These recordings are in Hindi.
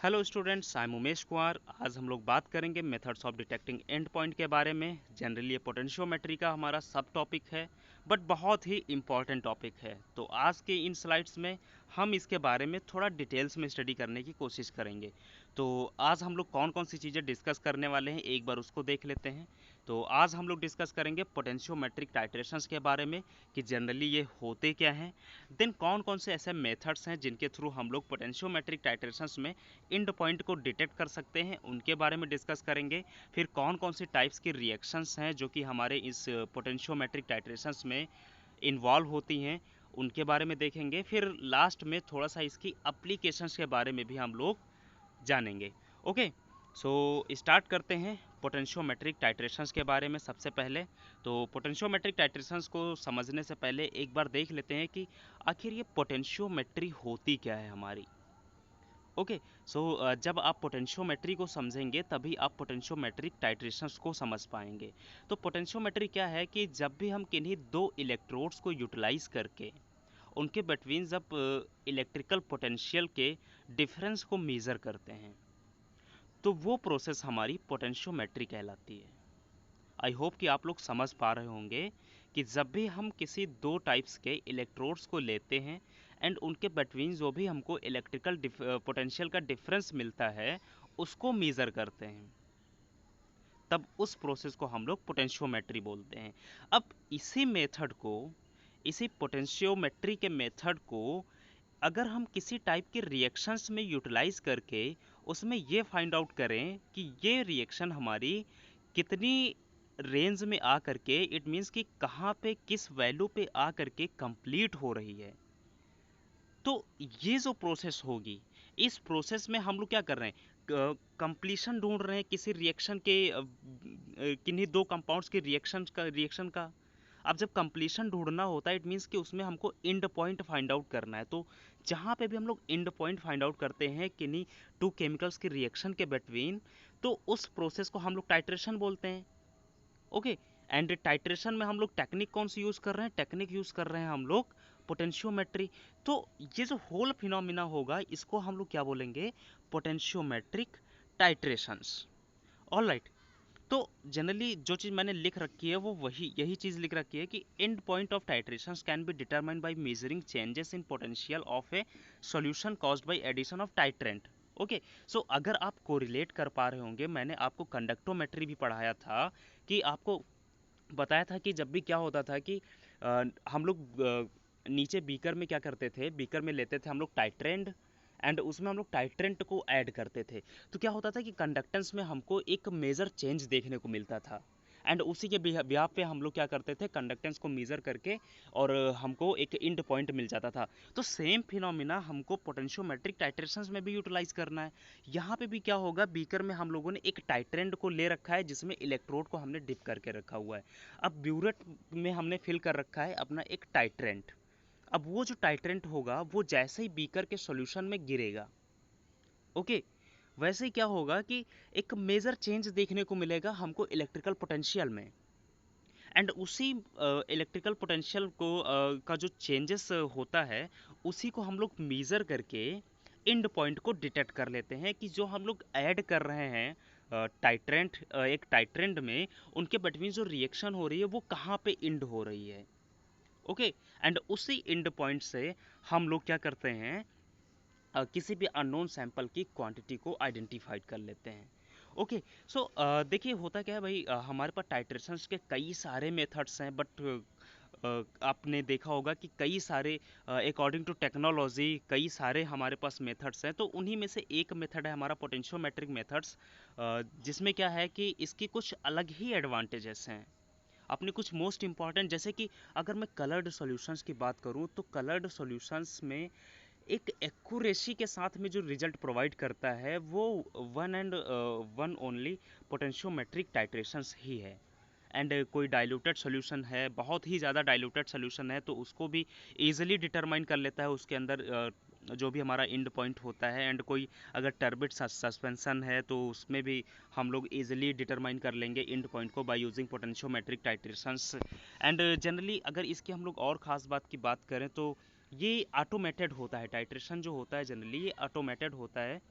Hello students, I am Umesh Kumar. आज हम लोग बात करेंगे methods of detecting and point के बारे में। जनरली ये पोटेंशियोमेट्री का हमारा सब टॉपिक है, बट बहुत ही इम्पॉर्टेंट टॉपिक है। तो आज के इन स्लाइड्स में हम इसके बारे में थोड़ा डिटेल्स में स्टडी करने की कोशिश करेंगे। तो आज हम लोग कौन कौन सी चीज़ें डिस्कस करने वाले हैं, एक बार उसको देख लेते हैं। तो आज हम लोग डिस्कस करेंगे पोटेंशियोमेट्रिक टाइट्रेशंस के बारे में कि जनरली ये होते क्या हैं। देन कौन कौन से ऐसे मेथड्स हैं जिनके थ्रू हम लोग पोटेंशियोमेट्रिक टाइट्रेशंस में इंड पॉइंट को डिटेक्ट कर सकते हैं, उनके बारे में डिस्कस करेंगे। फिर कौन कौन सी टाइप्स की रिएक्शंस हैं जो कि हमारे इस पोटेंशियोमेट्रिक टाइट्रेशंस में इन्वॉल्व होती हैं, उनके बारे में देखेंगे। फिर लास्ट में थोड़ा सा इसकी एप्लीकेशंस के बारे में भी हम लोग जानेंगे। ओके, सो स्टार्ट करते हैं पोटेंशियोमेट्रिक टाइट्रेशंस के बारे में। सबसे पहले तो पोटेंशियोमेट्रिक टाइट्रेशंस को समझने से पहले एक बार देख लेते हैं कि आखिर ये पोटेंशियोमेट्री होती क्या है हमारी। ओके, सो जब आप पोटेंशियोमेट्री को समझेंगे तभी आप पोटेंशियोमेट्रिक टाइट्रेशंस को समझ पाएंगे। तो पोटेंशियोमेट्री क्या है कि जब भी हम किन्हीं दो इलेक्ट्रोड्स को यूटिलाइज करके उनके बिटवीन जब इलेक्ट्रिकल पोटेंशियल के डिफरेंस को मेज़र करते हैं, तो वो प्रोसेस हमारी पोटेंशियोमेट्री कहलाती है। आई होप कि आप लोग समझ पा रहे होंगे कि जब भी हम किसी दो टाइप्स के इलेक्ट्रोड्स को लेते हैं एंड उनके बिटवीन जो भी हमको इलेक्ट्रिकल पोटेंशियल का डिफरेंस मिलता है, उसको मेज़र करते हैं, तब उस प्रोसेस को हम लोग पोटेंशियोमेट्री बोलते हैं। अब इसी मेथड को, इसी पोटेंशियोमेट्री के मेथड को अगर हम किसी टाइप के रिएक्शंस में यूटिलाइज करके उसमें ये फाइंड आउट करें कि ये रिएक्शन हमारी कितनी रेंज में आ करके, इट मीन्स कि कहाँ पे किस वैल्यू पे आ करके कंप्लीट हो रही है, तो ये जो प्रोसेस होगी, इस प्रोसेस में हम लोग क्या कर रहे हैं, कंप्लीशन ढूंढ रहे हैं किसी रिएक्शन के, किन्हीं दो कंपाउंड्स के रिएक्शन का। अब जब कंप्लीशन ढूंढना होता है, इट मीन्स कि उसमें हमको एंड पॉइंट फाइंड आउट करना है। तो जहाँ पे भी हम लोग एंड पॉइंट फाइंड आउट करते हैं किन्हीं टू केमिकल्स के रिएक्शन के बिटवीन, तो उस प्रोसेस को हम लोग टाइट्रेशन बोलते हैं। ओके, एंड टाइट्रेशन में हम लोग टेक्निक कौन सी यूज कर रहे हैं, टेक्निक यूज कर रहे हैं हम लोग पोटेंशियोमेट्री। तो ये जो होल फिनोमिना होगा, इसको हम लोग क्या बोलेंगे, पोटेंशियोमेट्रिक टाइट्रेशंस। All right. तो जनरली जो चीज़ मैंने लिख रखी है वो वही यही चीज़ लिख रखी है कि end point of titrations can be determined by measuring changes in potential of a solution caused by addition of titrant. Okay, so अगर आप कोरिलेट कर पा रहे होंगे, मैंने आपको कंडक्टोमेट्री भी पढ़ाया था कि आपको बताया था कि जब भी क्या होता था कि हम लोग नीचे बीकर में क्या करते थे, बीकर में लेते थे हम लोग टाइट्रेंड एंड उसमें हम लोग टाइट्रेंट को ऐड करते थे। तो क्या होता था कि कंडक्टेंस में हमको एक मेजर चेंज देखने को मिलता था, एंड उसी के बिहाफ पे हम लोग क्या करते थे, कंडक्टेंस को मेजर करके और हमको एक इंड पॉइंट मिल जाता था। तो सेम फिनोमिना हमको पोटेंशियोमेट्रिक टाइट्रेशंस में भी यूटिलाइज करना है। यहाँ पे भी क्या होगा, बीकर में हम लोगों ने एक टाइट्रेंड को ले रखा है जिसमें इलेक्ट्रोड को हमने डिप करके रखा हुआ है। अब ब्यूरेट में हमने फिल कर रखा है अपना एक टाइट्रेंट। अब वो जो टाइट्रेंट होगा वो जैसे ही बीकर के सॉल्यूशन में गिरेगा, ओके, वैसे ही क्या होगा कि एक मेजर चेंज देखने को मिलेगा हमको इलेक्ट्रिकल पोटेंशियल में। एंड उसी इलेक्ट्रिकल पोटेंशियल को का जो चेंजेस होता है, उसी को हम लोग मेजर करके एंड पॉइंट को डिटेक्ट कर लेते हैं कि जो हम लोग ऐड कर रहे हैं टाइट्रेंट, एक टाइट्रेंट में उनके बिटवीन जो रिएक्शन हो रही है वो कहाँ पे एंड हो रही है। ओके, एंड उसी एंड पॉइंट से हम लोग क्या करते हैं, किसी भी अननोन सैंपल की क्वांटिटी को आइडेंटिफाइड कर लेते हैं। ओके, सो देखिए होता क्या है भाई, हमारे पास टाइट्रेशंस के कई सारे मेथड्स हैं, बट आपने देखा होगा कि कई सारे अकॉर्डिंग टू टेक्नोलॉजी कई सारे हमारे पास मेथड्स हैं। तो उन्हीं में से एक मेथड है हमारा पोटेंशियोमेट्रिक मेथड्स, जिसमें क्या है कि इसकी कुछ अलग ही एडवांटेजेस हैं अपने, कुछ मोस्ट इंपॉर्टेंट। जैसे कि अगर मैं कलर्ड सॉल्यूशंस की बात करूं, तो कलर्ड सॉल्यूशंस में एक एक्यूरेसी के साथ में जो रिजल्ट प्रोवाइड करता है वो one and one only potentiometric titrations ही है। एंड कोई डाइल्यूटेड सॉल्यूशन है, बहुत ही ज़्यादा डाइल्यूटेड सॉल्यूशन है, तो उसको भी इजीली डिटरमाइन कर लेता है उसके अंदर जो भी हमारा एंड पॉइंट होता है। एंड कोई अगर टर्बिड सस्पेंशन है तो उसमें भी हम लोग इजीली डिटरमाइन कर लेंगे एंड पॉइंट को by using potentiometric titrations. And generally अगर इसकी हम लोग और ख़ास बात की बात करें तो ये ऑटोमेटेड होता है, टाइट्रेशन जो होता है जनरली ये ऑटोमेटेड होता है।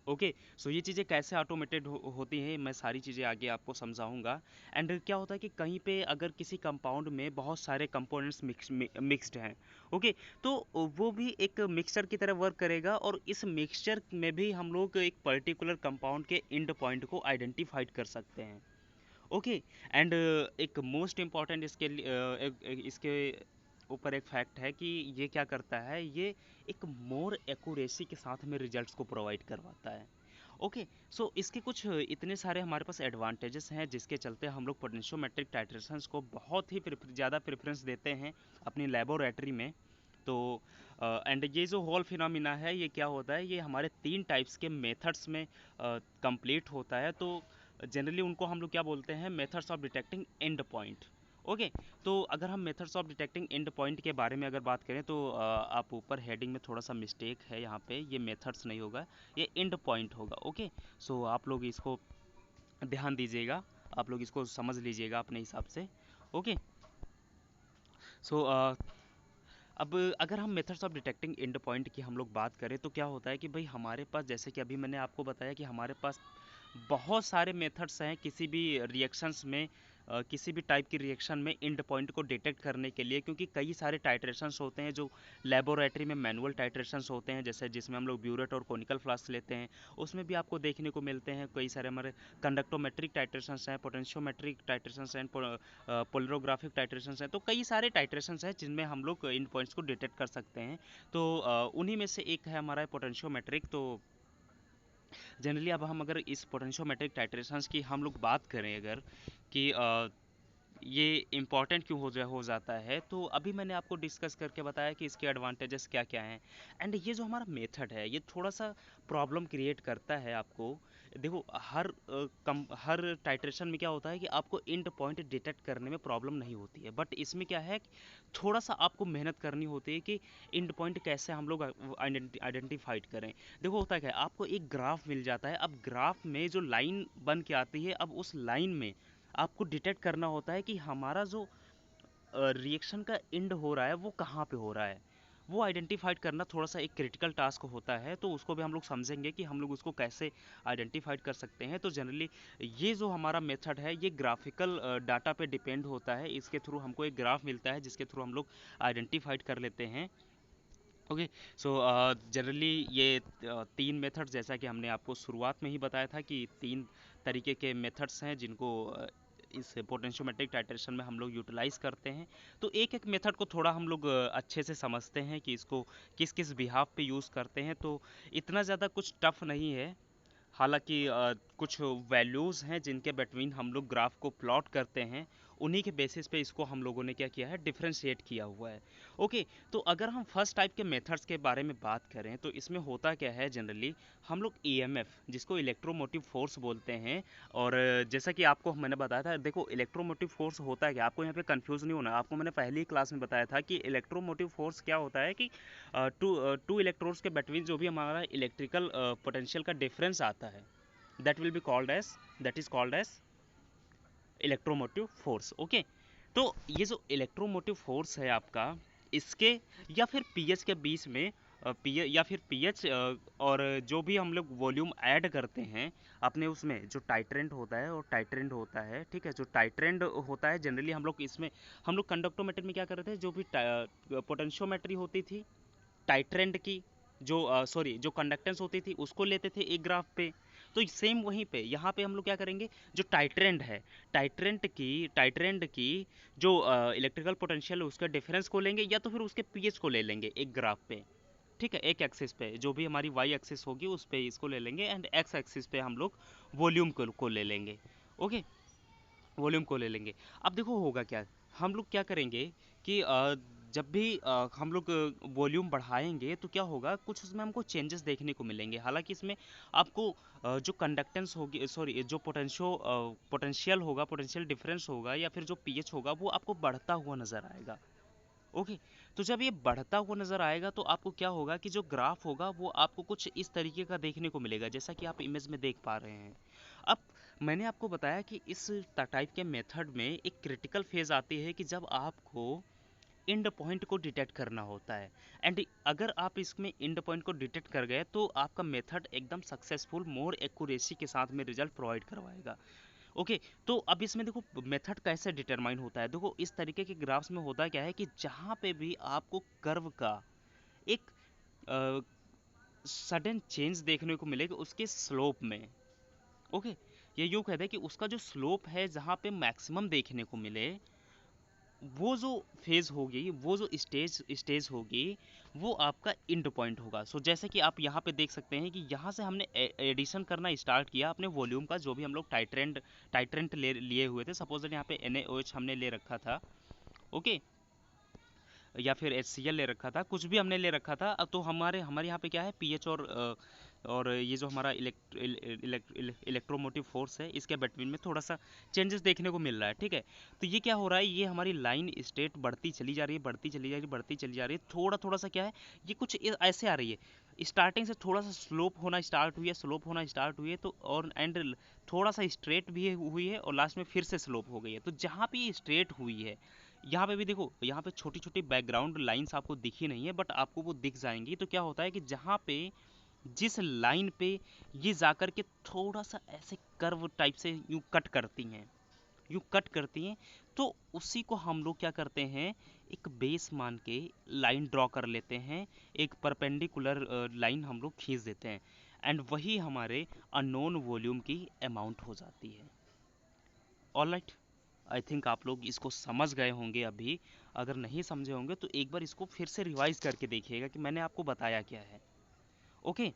ओके, सो ये चीज़ें कैसे ऑटोमेटेड होती हैं, मैं सारी चीज़ें आगे आपको समझाऊंगा। एंड क्या होता है कि कहीं पे अगर किसी कंपाउंड में बहुत सारे कंपोनेंट्स मिक्स्ड हैं, ओके, तो वो भी एक मिक्सचर की तरह वर्क करेगा, और इस मिक्सचर में भी हम लोग एक पर्टिकुलर कंपाउंड के एंड पॉइंट को आइडेंटिफाइड कर सकते हैं। ओके, एंड एक मोस्ट इम्पॉर्टेंट इसके इसके ऊपर एक फैक्ट है कि ये क्या करता है, ये एक मोर एक्यूरेसी के साथ में रिजल्ट्स को प्रोवाइड करवाता है। ओके, सो इसके कुछ इतने सारे हमारे पास एडवांटेजेस हैं जिसके चलते हम लोग पोटेंशियोमेट्रिक टाइट्रेशंस को बहुत ही ज़्यादा प्रेफरेंस देते हैं अपनी लेबोरेटरी में। तो एंड ये जो होल फिनोमिना है, ये क्या होता है, ये हमारे 3 टाइप्स के मेथड्स में कंप्लीट होता है। तो जनरली उनको हम लोग क्या बोलते हैं, methods of detecting and point. Okay, तो अगर हम methods of detecting and point के बारे में अगर बात करें तो आप ऊपर हेडिंग में थोड़ा सा मिस्टेक है, यहाँ पे ये मेथड्स नहीं होगा, ये एंड पॉइंट होगा। ओके, सो आप लोग इसको ध्यान दीजिएगा, आप लोग इसको समझ लीजिएगा अपने हिसाब से। ओके, सो अब अगर हम methods of detecting and point की हम लोग बात करें तो क्या होता है कि भाई हमारे पास, जैसे कि अभी मैंने आपको बताया कि हमारे पास बहुत सारे मेथड्स हैं किसी भी रिएक्शंस में, किसी भी टाइप की रिएक्शन में एंड पॉइंट को डिटेक्ट करने के लिए, क्योंकि कई सारे टाइट्रेशंस होते हैं जो लेबोरेटरी में मैनुअल टाइट्रेशंस होते हैं, जैसे जिसमें हम लोग ब्यूरेट और कोनिकल फ्लास्क लेते हैं, उसमें भी आपको देखने को मिलते हैं कई सारे हमारे कंडक्टोमेट्रिक टाइट्रेशंस हैं, पोटेंशियोमेट्रिक टाइट्रेशंस हैं, पोलरोग्राफिक टाइट्रेशंस हैं। तो कई सारे टाइट्रेशंस हैं जिनमें हम लोग एंड पॉइंट्स को डिटेक्ट कर सकते हैं। तो उन्हीं में से एक है हमारा पोटेंशियोमेट्रिक। तो जनरली अब हम अगर इस पोटेंशियोमेट्रिक टाइट्रेशंस की हम लोग बात करें अगर, कि ये इम्पॉर्टेंट क्यों हो जाता है, तो अभी मैंने आपको डिस्कस करके बताया कि इसके एडवांटेजेस क्या क्या हैं। एंड ये जो हमारा मेथड है, ये थोड़ा सा प्रॉब्लम क्रिएट करता है आपको। देखो, हर टाइट्रेशन में क्या होता है कि आपको एंड पॉइंट डिटेक्ट करने में प्रॉब्लम नहीं होती है, बट इसमें क्या है, थोड़ा सा आपको मेहनत करनी होती है कि एंड पॉइंट कैसे हम लोग आइडेंटिफाइड करें। देखो होता क्या है, आपको एक ग्राफ मिल जाता है, अब ग्राफ में जो लाइन बन के आती है, अब उस लाइन में आपको डिटेक्ट करना होता है कि हमारा जो रिएक्शन का एंड हो रहा है वो कहाँ पे हो रहा है। वो आइडेंटिफाइड करना थोड़ा सा एक क्रिटिकल टास्क होता है, तो उसको भी हम लोग समझेंगे कि हम लोग उसको कैसे आइडेंटिफाइड कर सकते हैं। तो जनरली ये जो हमारा मेथड है, ये ग्राफिकल डाटा पे डिपेंड होता है, इसके थ्रू हमको एक ग्राफ मिलता है जिसके थ्रू हम लोग आइडेंटिफाइड कर लेते हैं। ओके, सो जनरली ये 3 मेथड्स, जैसा कि हमने आपको शुरुआत में ही बताया था कि 3 तरीके के मेथड्स हैं जिनको इस पोटेंशियोमेट्रिक टाइट्रेशन में हम लोग यूटिलाइज करते हैं। तो एक एक मेथड को थोड़ा हम लोग अच्छे से समझते हैं कि इसको किस किस बिहाफ पे यूज़ करते हैं। तो इतना ज़्यादा कुछ टफ नहीं है, हालांकि कुछ वैल्यूज़ हैं जिनके बिटवीन हम लोग ग्राफ को प्लॉट करते हैं, उन्हीं के बेसिस पे इसको हम लोगों ने क्या किया है, डिफ्रेंशिएट किया हुआ है। ओके, तो अगर हम फर्स्ट टाइप के मेथड्स के बारे में बात करें तो इसमें होता क्या है, जनरली हम लोग ईएमएफ, जिसको इलेक्ट्रोमोटिव फोर्स बोलते हैं, और जैसा कि आपको मैंने बताया था, देखो इलेक्ट्रोमोटिव फोर्स होता है क्या, आपको यहाँ पे कंफ्यूज नहीं होना। आपको मैंने पहली क्लास में बताया था कि इलेक्ट्रोमोटिव फोर्स क्या होता है कि टू इलेक्ट्रोड्स के बिटवीन जो भी हमारा इलेक्ट्रिकल पोटेंशियल का डिफरेंस आता है, that will be called as that is called as electromotive force. Okay, तो ये जो इलेक्ट्रोमोटिव फोर्स है आपका, इसके या फिर पीएच के बीच में, या फिर पीएच और जो भी हम लोग वॉल्यूम ऐड करते हैं अपने उसमें, जो टाइट्रेंड होता है और टाइट्रेंड होता है, ठीक है, जो टाइट्रेंड होता है जनरली हम लोग इसमें, हम लोग कंडक्टोमेट्री में क्या करते थे, जो भी पोटेंशियोमेट्री होती थी टाइट्रेंड की, जो सॉरी जो कंडक्टेंस होती थी उसको लेते थे एक ग्राफ पे। तो सेम वहीं पे यहाँ पे हम लोग क्या करेंगे, जो टाइट्रेंड है, टाइट्रेंड की जो इलेक्ट्रिकल पोटेंशियल है उसका डिफरेंस को लेंगे, या तो फिर उसके पीएच को ले लेंगे एक ग्राफ पे। ठीक है, एक एक्सिस पे जो भी हमारी वाई एक्सिस होगी उस पे इसको ले लेंगे, एंड एक्स एक्सिस पे हम लोग वॉल्यूम को ले लेंगे। ओके, वॉल्यूम को ले लेंगे। अब देखो होगा क्या, हम लोग क्या करेंगे कि जब भी हम लोग वॉल्यूम बढ़ाएंगे तो क्या होगा, कुछ उसमें हमको चेंजेस देखने को मिलेंगे। हालांकि इसमें आपको जो कंडक्टेंस होगी, सॉरी जो पोटेंशियल होगा, पोटेंशियल डिफरेंस होगा, या फिर जो पीएच होगा, वो आपको बढ़ता हुआ नजर आएगा। ओके, तो जब ये बढ़ता हुआ नजर आएगा तो आपको क्या होगा कि जो ग्राफ होगा वो आपको कुछ इस तरीके का देखने को मिलेगा, जैसा कि आप इमेज में देख पा रहे हैं। अब मैंने आपको बताया कि इस टाइप के मेथड में एक क्रिटिकल फेज आती है कि जब आपको एंड पॉइंट को डिटेक्ट करना होता है। एंड अगर आप इसमें एंड पॉइंट को डिटेक्ट कर गए तो आपका मेथड एकदम सक्सेसफुल, मोर एक्यूरेसी के साथ में रिजल्ट प्रोवाइड करवाएगा। ओके, तो अब इसमें देखो मेथड कैसे डिटरमाइन होता है। देखो इस तरीके के ग्राफ्स में होता क्या है कि जहाँ पे भी आपको कर्व का एक सडन चेंज देखने को मिलेगा उसके स्लोप में। ओके, ये यूँ कहते हैं कि उसका जो स्लोप है जहाँ पे मैक्सिमम देखने को मिले, वो जो फेज होगी, वो जो स्टेज स्टेज होगी, वो आपका इंड पॉइंट होगा। सो जैसे कि आप यहाँ पे देख सकते हैं कि यहाँ से हमने एडिशन करना स्टार्ट किया अपने वॉल्यूम का, जो भी हम लोग टाइट्रेंट ले लिए हुए थे। सपोज यहाँ पे NaOH हमने ले रखा था। ओके, या फिर HCl ले रखा था, कुछ भी हमने ले रखा था। अब तो हमारे हमारे यहाँ पे क्या है, पीएच और ये जो हमारा इलेक्ट्रोमोटिव फोर्स है, इसके बिटवीन में थोड़ा सा चेंजेस देखने को मिल रहा है। ठीक है, तो ये क्या हो रहा है, ये हमारी लाइन स्टेट बढ़ती चली जा रही है, बढ़ती चली जा रही है, बढ़ती चली जा रही है। थोड़ा थोड़ा सा क्या है, ये कुछ ऐसे आ रही है, स्टार्टिंग से थोड़ा सा स्लोप होना स्टार्ट हुई है, स्लोप होना स्टार्ट हुई है, तो और एंड थोड़ा सा स्ट्रेट भी हुई है, और लास्ट में फिर से स्लोप हो गई है। तो जहाँ पे ये स्ट्रेट हुई है, यहाँ पे भी देखो, यहाँ पे छोटी छोटी बैकग्राउंड लाइंस आपको दिखी नहीं है, बट आपको वो दिख जाएंगी। तो क्या होता है कि जहाँ पे जिस लाइन पे ये जाकर के थोड़ा सा ऐसे कर्व टाइप से यूं कट करती हैं, यूं कट करती हैं, तो उसी को हम लोग क्या करते हैं, एक बेस मान के लाइन ड्रॉ कर लेते हैं, एक परपेंडिकुलर लाइन हम लोग खींच देते हैं, एंड वही हमारे अननोन वॉल्यूम की अमाउंट हो जाती है। ऑलराइट, आई थिंक आप लोग इसको समझ गए होंगे अभी। अगर नहीं समझे होंगे तो एक बार इसको फिर से रिवाइज करके देखिएगा कि मैंने आपको बताया क्या है। ओके,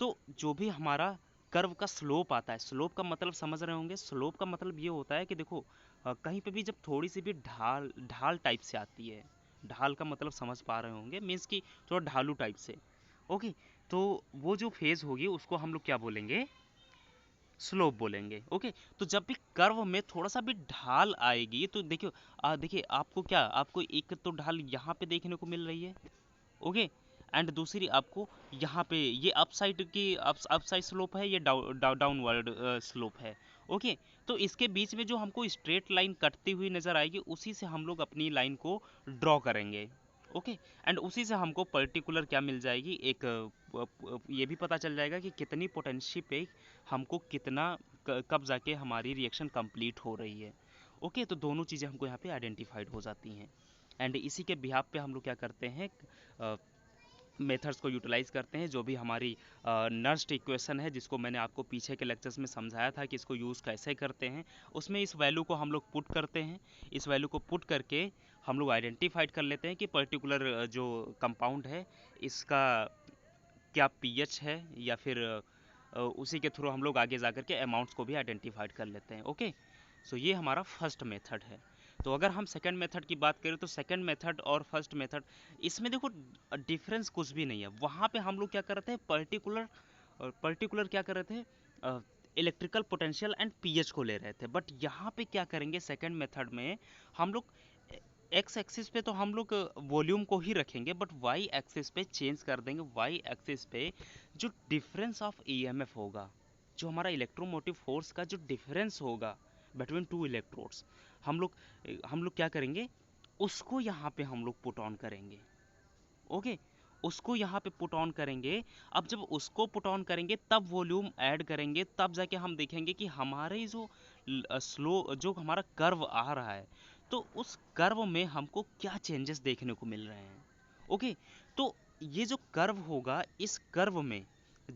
तो जो भी हमारा कर्व का स्लोप आता है, स्लोप का मतलब समझ रहे होंगे। स्लोप का मतलब ये होता है कि देखो कहीं पे भी जब थोड़ी सी भी ढाल ढाल टाइप से आती है, ढाल का मतलब समझ पा रहे होंगे, मीन्स कि थोड़ा ढालू टाइप से। ओके, तो वो जो फेज होगी उसको हम लोग क्या बोलेंगे, स्लोप बोलेंगे। ओके, तो जब भी कर्व में थोड़ा सा भी ढाल आएगी तो देखियो, देखिए आपको क्या, आपको एक तो ढाल यहाँ पे देखने को मिल रही है। ओके, एंड दूसरी आपको यहाँ पे ये अपसाइड की अपसाइड स्लोप है, ये डाउनवर्ड स्लोप है। ओके, तो इसके बीच में जो हमको स्ट्रेट लाइन कटती हुई नजर आएगी, उसी से हम लोग अपनी लाइन को ड्रॉ करेंगे। ओके, एंड उसी से हमको पर्टिकुलर क्या मिल जाएगी, एक ये भी पता चल जाएगा कि कितनी पोटेंशियल पे हमको कितना कब जाके हमारी रिएक्शन कंप्लीट हो रही है। ओके, तो दोनों चीज़ें हमको यहाँ पे आइडेंटिफाइड हो जाती हैं, एंड इसी के बिहाफ पे हम लोग क्या करते हैं, मेथड्स को यूटिलाइज करते हैं। जो भी हमारी नर्स्ट इक्वेशन है, जिसको मैंने आपको पीछे के लेक्चर्स में समझाया था कि इसको यूज़ कैसे करते हैं, उसमें इस वैल्यू को हम लोग पुट करते हैं। इस वैल्यू को पुट करके हम लोग आइडेंटिफाइड कर लेते हैं कि पर्टिकुलर जो कंपाउंड है इसका क्या पीएच है, या फिर उसी के थ्रू हम लोग आगे जा कर के अमाउंट्स को भी आइडेंटिफाइड कर लेते हैं। ओके, सो ये हमारा फर्स्ट मेथड है। तो अगर हम सेकंड मेथड की बात करें तो सेकंड मेथड और फर्स्ट मेथड, इसमें देखो डिफरेंस कुछ भी नहीं है। वहाँ पे हम लोग क्या कर रहे थे, पर्टिकुलर क्या कर रहे थे, इलेक्ट्रिकल पोटेंशियल एंड पीएच को ले रहे थे। बट यहाँ पे क्या करेंगे सेकंड मेथड में, हम लोग एक्स एक्सिस पे तो हम लोग वॉल्यूम को ही रखेंगे, बट वाई एक्सिस पे चेंज कर देंगे। वाई एक्सिस पे जो डिफरेंस ऑफ ईएमएफ होगा, जो हमारा इलेक्ट्रोमोटिव फोर्स का जो डिफरेंस होगा बिटवीन टू इलेक्ट्रोड्स, हम लोग क्या करेंगे, उसको यहाँ पे हम लोग पुट ऑन करेंगे। ओके, उसको यहाँ पे पुट ऑन करेंगे। अब जब उसको पुट ऑन करेंगे तब वॉल्यूम ऐड करेंगे, तब जाके हम देखेंगे कि हमारे जो स्लो जो हमारा कर्व आ रहा है, तो उस कर्व में हमको क्या चेंजेस देखने को मिल रहे हैं। ओके, तो ये जो कर्व होगा, इस कर्व में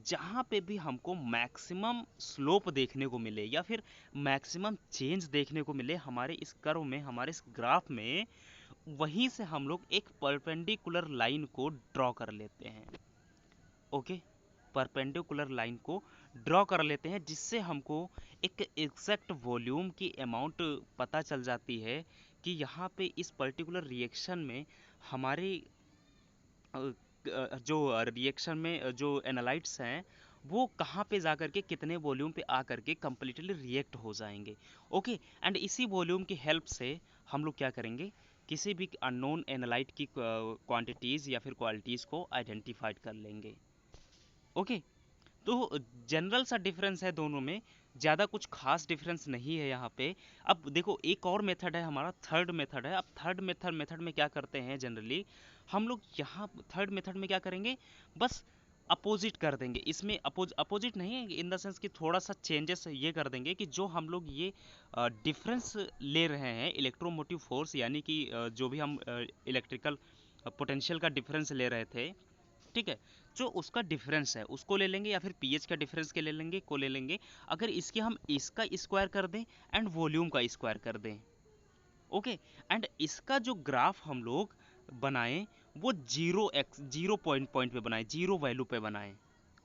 जहाँ पे भी हमको मैक्सिमम स्लोप देखने को मिले या फिर मैक्सिमम चेंज देखने को मिले हमारे इस कर्व में, हमारे इस ग्राफ में, वहीं से हम लोग एक परपेंडिकुलर लाइन को ड्रॉ कर लेते हैं। ओके, परपेंडिकुलर लाइन को ड्रॉ कर लेते हैं, जिससे हमको एक एग्जैक्ट वॉल्यूम की अमाउंट पता चल जाती है कि यहाँ पे इस पर्टिकुलर रिएक्शन में हमारे जो रिएक्शन में जो एनालाइट्स हैं, वो कहाँ पे जा करके कितने वॉल्यूम पे आ करके कम्प्लीटली रिएक्ट हो जाएंगे। ओके, एंड इसी वॉल्यूम की हेल्प से हम लोग क्या करेंगे, किसी भी अननोन एनालाइट की क्वांटिटीज़ या फिर क्वालिटीज़ को आइडेंटिफाइड कर लेंगे। ओके, तो जनरल सा डिफरेंस है दोनों में, ज़्यादा कुछ खास डिफरेंस नहीं है यहाँ पे। अब देखो एक और मेथड है हमारा, थर्ड मेथड है। अब थर्ड मेथड में क्या करते हैं जनरली हम लोग, यहाँ थर्ड मेथड में क्या करेंगे, बस अपोजिट कर देंगे। इसमें अपोजिट नहीं है इन द सेंस कि थोड़ा सा चेंजेस ये कर देंगे कि जो हम लोग ये डिफरेंस ले रहे हैं इलेक्ट्रोमोटिव फोर्स, यानी कि जो भी हम इलेक्ट्रिकल पोटेंशियल का डिफरेंस ले रहे थे, ठीक है, जो उसका डिफरेंस है उसको ले लेंगे, या फिर पीएच का डिफरेंस के ले लेंगे को ले लेंगे। अगर इसके हम इसका स्क्वायर कर दें एंड वॉल्यूम का स्क्वायर कर दें, ओके, एंड इसका जो ग्राफ हम लोग बनाएं वो जीरो पॉइंट पे बनाएं, जीरो वैल्यू पे बनाएं,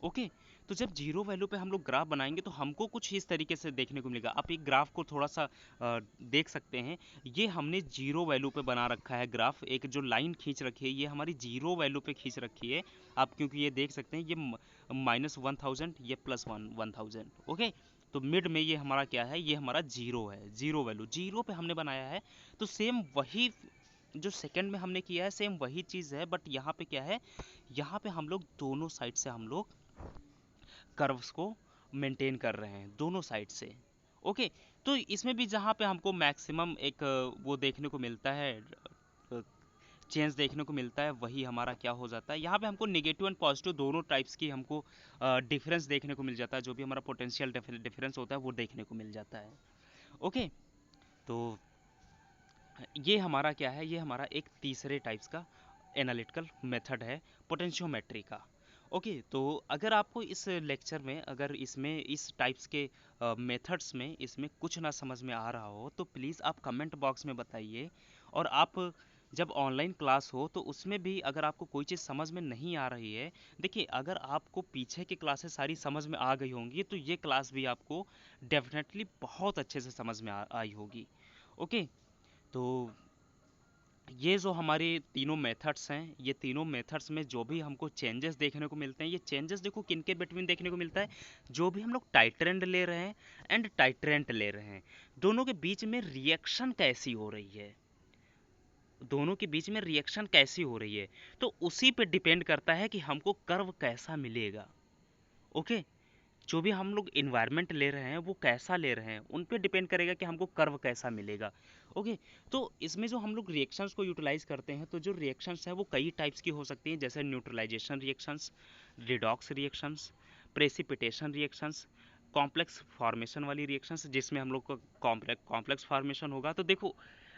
ओके। तो जब जीरो वैल्यू पे हम लोग ग्राफ बनाएंगे तो हमको कुछ इस तरीके से देखने को मिलेगा। आप एक ग्राफ को थोड़ा सा देख सकते हैं। ये हमने जीरो वैल्यू पे बना रखा है ग्राफ, एक जो लाइन खींच रखी है ये हमारी जीरो वैल्यू पे खींच रखी है। आप क्योंकि ये देख सकते हैं ये -1000, ये +1000, ओके। तो मिड में ये हमारा क्या है, ये हमारा जीरो है, जीरो वैल्यू, जीरो पे हमने बनाया है। तो सेम वही जो सेकंड में हमने किया है सेम वही चीज़ है, बट यहाँ पे क्या है, यहाँ पे हम लोग दोनों साइड से हम लोग कर्व्स को मेंटेन कर रहे हैं, दोनों साइड से, ओके। तो इसमें भी जहाँ पे हमको मैक्सिमम एक वो देखने को मिलता है, चेंज देखने को मिलता है, वही हमारा क्या हो जाता है, यहाँ पे हमको नेगेटिव एंड पॉजिटिव दोनों टाइप्स की हमको डिफरेंस देखने को मिल जाता है। जो भी हमारा पोटेंशियल डिफरेंस होता है वो देखने को मिल जाता है, ओके। तो ये हमारा क्या है, ये हमारा एक तीसरे टाइप्स का एनालिटिकल मेथड है पोटेंशियोमेट्री का, ओके। तो अगर आपको इस लेक्चर में, अगर इसमें इस टाइप्स के मेथड्स में इसमें कुछ ना समझ में आ रहा हो तो प्लीज़ आप कमेंट बॉक्स में बताइए। और आप जब ऑनलाइन क्लास हो तो उसमें भी अगर आपको कोई चीज़ समझ में नहीं आ रही है, देखिए अगर आपको पीछे की क्लासेस सारी समझ में आ गई होंगी तो ये क्लास भी आपको डेफिनेटली बहुत अच्छे से समझ में आई होगी, ओके। तो ये जो हमारे तीनों मेथड्स हैं, ये तीनों मेथड्स में जो भी हमको चेंजेस देखने को मिलते हैं, ये चेंजेस देखो किन के बिटवीन देखने को मिलता है, जो भी हम लोग टाइट्रेंड ले रहे हैं एंड टाइट्रेंट ले रहे हैं, दोनों के बीच में रिएक्शन कैसी हो रही है, दोनों के बीच में रिएक्शन कैसी हो रही है, तो उसी पे डिपेंड करता है कि हमको कर्व कैसा मिलेगा, ओके। जो भी हम लोग इन्वायरमेंट ले रहे हैं वो कैसा ले रहे हैं उन पे डिपेंड करेगा कि हमको कर्व कैसा मिलेगा, ओके। तो इसमें जो हम लोग रिएक्शंस को यूटिलाइज करते हैं, तो जो रिएक्शंस है वो कई टाइप्स की हो सकती हैं, जैसे neutralisation reactions, redox reactions, precipitation reactions, complex formation वाली रिएक्शंस, जिसमें हम लोग को कॉम्प्लेक्स फॉर्मेशन होगा। तो देखो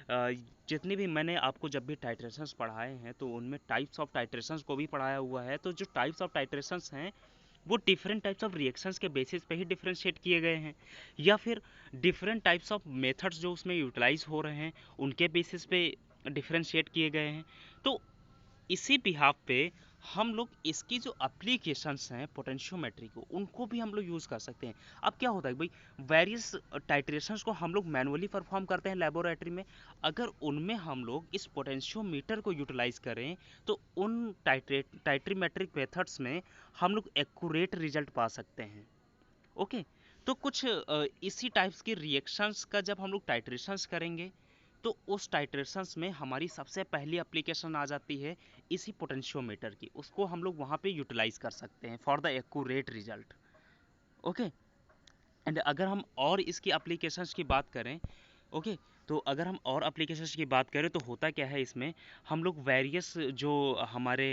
जितने भी मैंने आपको जब भी टाइट्रेशंस पढ़ाए हैं तो उनमें टाइप्स ऑफ टाइट्रेशंस को भी पढ़ाया हुआ है। तो जो टाइप्स ऑफ टाइट्रेशंस हैं वो डिफरेंट टाइप्स ऑफ रिएक्शंस के बेसिस पे ही डिफरेंशिएट किए गए हैं, या फिर डिफरेंट टाइप्स ऑफ मेथड्स जो उसमें यूटिलाइज हो रहे हैं उनके बेसिस पे डिफरेंशिएट किए गए हैं। तो इसी बिहाफ पे हम लोग इसकी जो एप्लीकेशंस हैं पोटेंशियोमेट्री को, उनको भी हम लोग यूज़ कर सकते हैं। अब क्या होता है भाई, वेरियस टाइट्रेशंस को हम लोग मैनुअली परफॉर्म करते हैं लेबोरेटरी में। अगर उनमें हम लोग इस पोटेंशियोमीटर को यूटिलाइज करें तो उन टाइट्रीमेट्रिक मेथड्स में हम लोग एक्यूरेट रिजल्ट पा सकते हैं, ओके। तो कुछ इसी टाइप्स की रिएक्शंस का जब हम लोग टाइट्रेशंस करेंगे तो उस टाइट्रेशंस में हमारी सबसे पहली एप्लीकेशन आ जाती है इसी पोटेंशियोमीटर की, उसको हम लोग वहाँ पे यूटिलाइज कर सकते हैं for the accurate result, okay. And अगर हम और इसकी एप्लीकेशंस की बात करें, ओके, तो अगर हम और एप्लीकेशंस की बात करें तो होता क्या है इसमें, हम लोग वेरियस जो हमारे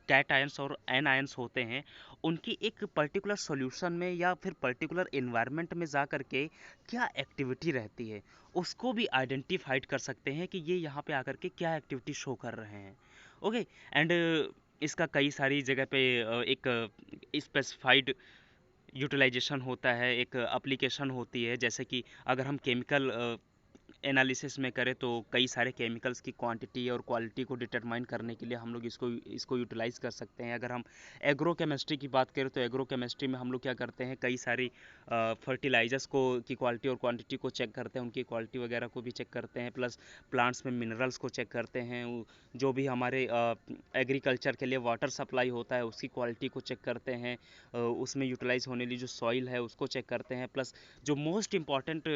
कैट आयंस और एन आयंस होते हैं उनकी एक पर्टिकुलर सॉल्यूशन में या फिर पर्टिकुलर इन्वायरमेंट में जा कर के क्या एक्टिविटी रहती है उसको भी आइडेंटिफाइड कर सकते हैं कि ये यहाँ पे आकर के क्या एक्टिविटी शो कर रहे हैं, ओके। एंड इसका कई सारी जगह पे एक स्पेसिफाइड यूटिलाइजेशन होता है, एक एप्लीकेशन होती है। जैसे कि अगर हम केमिकल एनालिसिस में करें तो कई सारे केमिकल्स की क्वांटिटी और क्वालिटी को डिटरमाइन करने के लिए हम लोग इसको यूटिलाइज कर सकते हैं। अगर हम एग्रो केमिस्ट्री की बात करें तो एग्रो केमिस्ट्री में हम लोग क्या करते हैं, कई सारी फर्टिलाइजर्स को की क्वालिटी और क्वांटिटी को चेक करते हैं, उनकी क्वालिटी वगैरह को भी चेक करते हैं, प्लस प्लांट्स में मिनरल्स को चेक करते हैं, जो भी हमारे एग्रीकल्चर के लिए वाटर सप्लाई होता है उसकी क्वालिटी को चेक करते हैं, उसमें यूटिलाइज होने वाली जो सॉइल है उसको चेक करते हैं। प्लस जो मोस्ट इम्पॉर्टेंट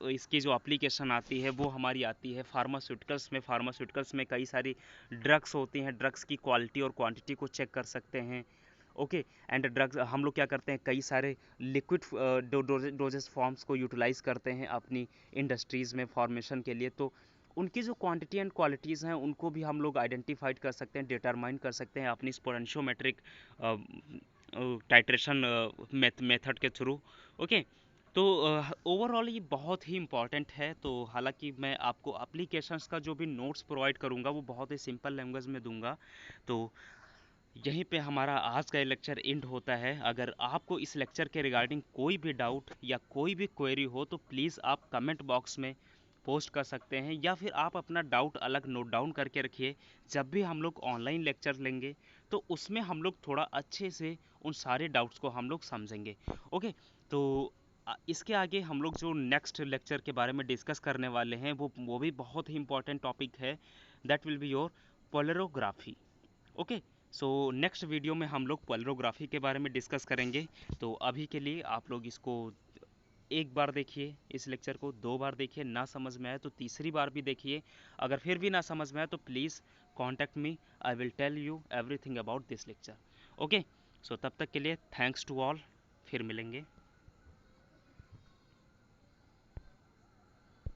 इसकी जो एप्लीकेशन आती है वो हमारी आती है फार्मास्यूटिकल्स में। फार्मास्यूटिकल्स में कई सारी ड्रग्स होती हैं, ड्रग्स की क्वालिटी और क्वांटिटी को चेक कर सकते हैं, ओके। एंड ड्रग्स हम लोग क्या करते हैं, कई सारे लिक्विड डोजेस फॉर्म्स को यूटिलाइज करते हैं अपनी इंडस्ट्रीज़ में फॉर्मेशन के लिए। तो उनकी जो क्वांटिटी एंड क्वालिटीज़ हैं उनको भी हम लोग आइडेंटिफाइड कर सकते हैं, डिटरमाइन कर सकते हैं अपनी पोटेंशियोमेट्रिक टाइट्रेशन मेथड के थ्रू। ओके। तो ओवरऑल ये बहुत ही इम्पॉर्टेंट है। तो हालांकि मैं आपको एप्लीकेशंस का जो भी नोट्स प्रोवाइड करूंगा वो बहुत ही सिंपल लैंग्वेज में दूंगा। तो यहीं पे हमारा आज का ये लेक्चर एंड होता है। अगर आपको इस लेक्चर के रिगार्डिंग कोई भी डाउट या कोई भी क्वेरी हो तो प्लीज़ आप कमेंट बॉक्स में पोस्ट कर सकते हैं, या फिर आप अपना डाउट अलग नोट डाउन करके रखिए। जब भी हम लोग ऑनलाइन लेक्चर लेंगे तो उसमें हम लोग थोड़ा अच्छे से उन सारे डाउट्स को हम लोग समझेंगे। ओके। तो इसके आगे हम लोग जो नेक्स्ट लेक्चर के बारे में डिस्कस करने वाले हैं वो भी बहुत ही इंपॉर्टेंट टॉपिक है। That will be your polarography. Okay. So next video में हम लोग पोलरोग्राफी के बारे में डिस्कस करेंगे। तो अभी के लिए आप लोग इसको एक बार देखिए, इस लेक्चर को 2 बार देखिए, ना समझ में आए तो तीसरी बार भी देखिए। अगर फिर भी ना समझ में आए तो please contact me, I will tell you everything about this lecture. Okay. So तब तक के लिए थैंक्स टू ऑल, फिर मिलेंगे।